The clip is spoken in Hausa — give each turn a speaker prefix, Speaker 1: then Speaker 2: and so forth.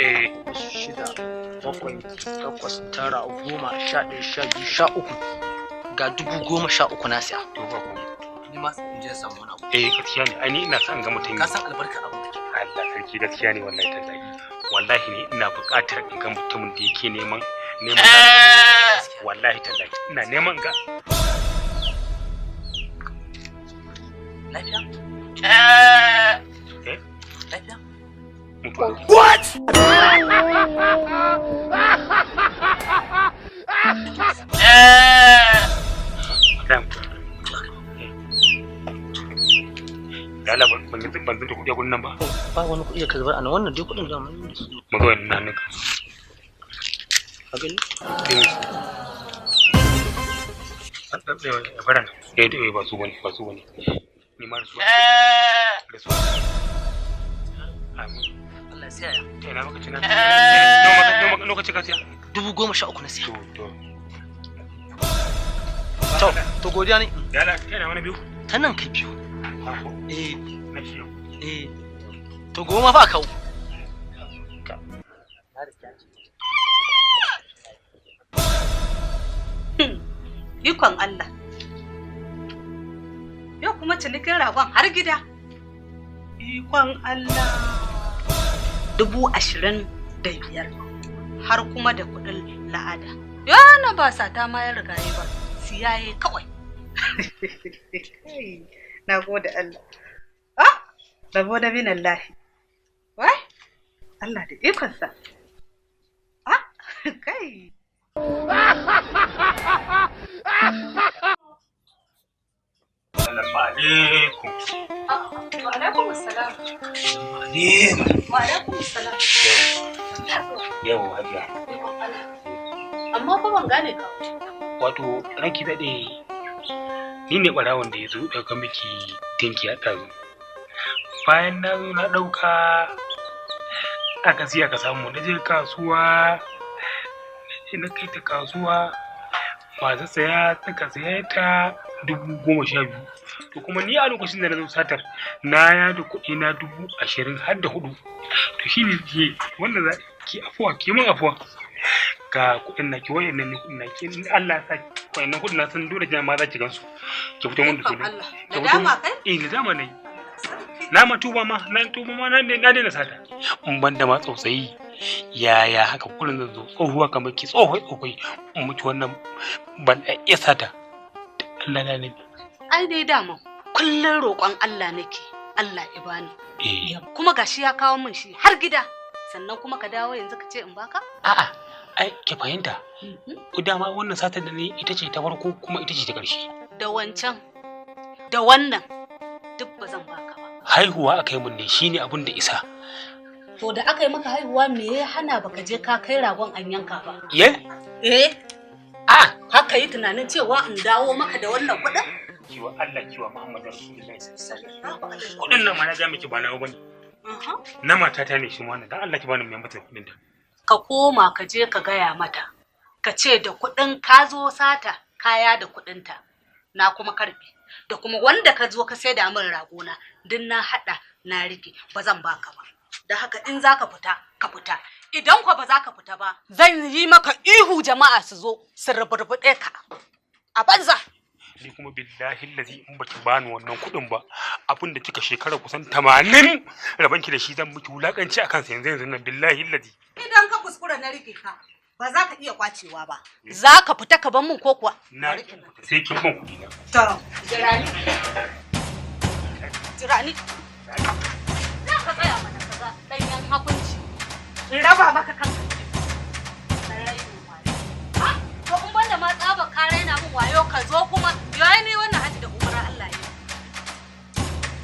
Speaker 1: 6 7 8 9 10 11 12 13 ga 13,000 na siya.
Speaker 2: To ba ku.
Speaker 1: Ni ma sai in je samu wani abu.
Speaker 2: Gaskiya ne. Ai ni ina son ga mutum.
Speaker 1: Ka san albarka abu kake.
Speaker 2: Allah sarki gaskiya ne wallahi tallahi. Wallahi ne ina buƙatar in ga mutumin da yake neman wallahi tallahi ina neman ga
Speaker 1: lafiya. Lafiya.
Speaker 3: What?
Speaker 2: Lala ban da kuɗi a gurin nan ba.
Speaker 1: Ba wani kuɗi da ka zubar a nan, wannan dai kuɗin da mun yi.
Speaker 2: Magawai na hannunka.
Speaker 1: Ka gani?
Speaker 2: Faran. Ba su bane. Ni ma su. Da su. Amin.
Speaker 1: Allah ya siya.
Speaker 2: Ina maka cina. Lokaci ka siya.
Speaker 1: 13,000 na siya.
Speaker 2: To.
Speaker 1: To godiya ne.
Speaker 2: Lala ina wani biyu.
Speaker 1: Ta nan kai biyu.
Speaker 2: Na shi.
Speaker 1: To goma fa kawo.
Speaker 4: Ikon Allah. Yau kuma cinikin ragon har gida. Ikon Allah. 25,000 har kuma da kuɗin la'ada. Yana ba sata ma ya riga yi ba. Siyaye kawai. Na gode Allah. Rabo da min Allah. Wai? Allah da ikonsa. Kai.
Speaker 2: Assalamu alaikum.
Speaker 4: Wa alaikum assalam. Wa alaikum assalam.
Speaker 2: Yau hajiya.
Speaker 4: Amma fa ban gane ka.
Speaker 2: Wato ranki daɗe ni ne ɓarawon da ya zo ɗauka miki tinki a ɗazu. Bayan na zo na ɗauka aka siya ka samu na je kasuwa na kai ta kasuwa masu saya suka saya ta 12,000. To kuma ni a lokacin da na zo satar na yada kuɗi na 20,000 har da 4. To shi ne ke wanda za ki afuwa ki min afuwa ga kuɗin na ki wayannan ne kuɗin na ki Allah ya sa wayannan kuɗin na san dole jama'a za ki gansu ki fito mun da su.
Speaker 4: Da dama kai?
Speaker 2: Da dama ne. Na tuba ma na daina sata. In ban da ma tsautsayi yaya haka kullum zan zo tsohuwa kamar ki tsohoi in mutu wannan ban iya sata. Allah na ne.
Speaker 4: Ai dai dama kullun roƙon Allah nake. Allah ya bani. Kuma gashi ya kawo min shi har gida. Sannan kuma ka dawo yanzu ka ce in baka?
Speaker 2: A'a, ai ki fahimta. Dama wannan satar da ni ita ce ta farko kuma ita ce ta ƙarshe.
Speaker 4: Da wancan da wannan duk ba zan baka ba.
Speaker 2: Haihuwa aka yi mun ne shine abin da isa.
Speaker 4: To da aka yi maka haihuwa me ya hana baka je ka kai ragon an yanka ba? Haka yi tunanin cewa in dawo maka da wannan kuɗin?
Speaker 2: Kiwa Allah kiwa Muhammadu Rasulullahi sallallahu alaihi wasallam. Kuɗin nan ma na ga miki ba nawa bane. Na matata ne shi ma wannan dan Allah ki bani mai mata kuɗin ta.
Speaker 4: Ka koma ka je ka gaya mata. Ka ce da kuɗin ka zo sata kaya da kuɗin ta. Na kuma karbe. Da kuma wanda ka zo ka sai da min ragona din na hada na rike ba zan baka ba. Da haka in zaka fita ka fita. Idan kwa ba za ka fita ba zan yi maka ihu jama'a su zo su ruburbuɗe ka a banza.
Speaker 2: Ni kuma billahi allazi in baki bani wannan kuɗin ba abin da kika shekara kusan 80 rabanki da shi zan miki wulakanci akan sa yanzu nan billahi allazi.
Speaker 4: Idan ka kuskura na rike ka ba za ka iya kwacewa ba. Za ka fita ka bar min ko kuwa?
Speaker 2: Na sai kin ban kuɗi na.
Speaker 4: To, jirani. Jirani. Za ka tsaya mana kaga ɗanyen hakunci. In raba maka kanka.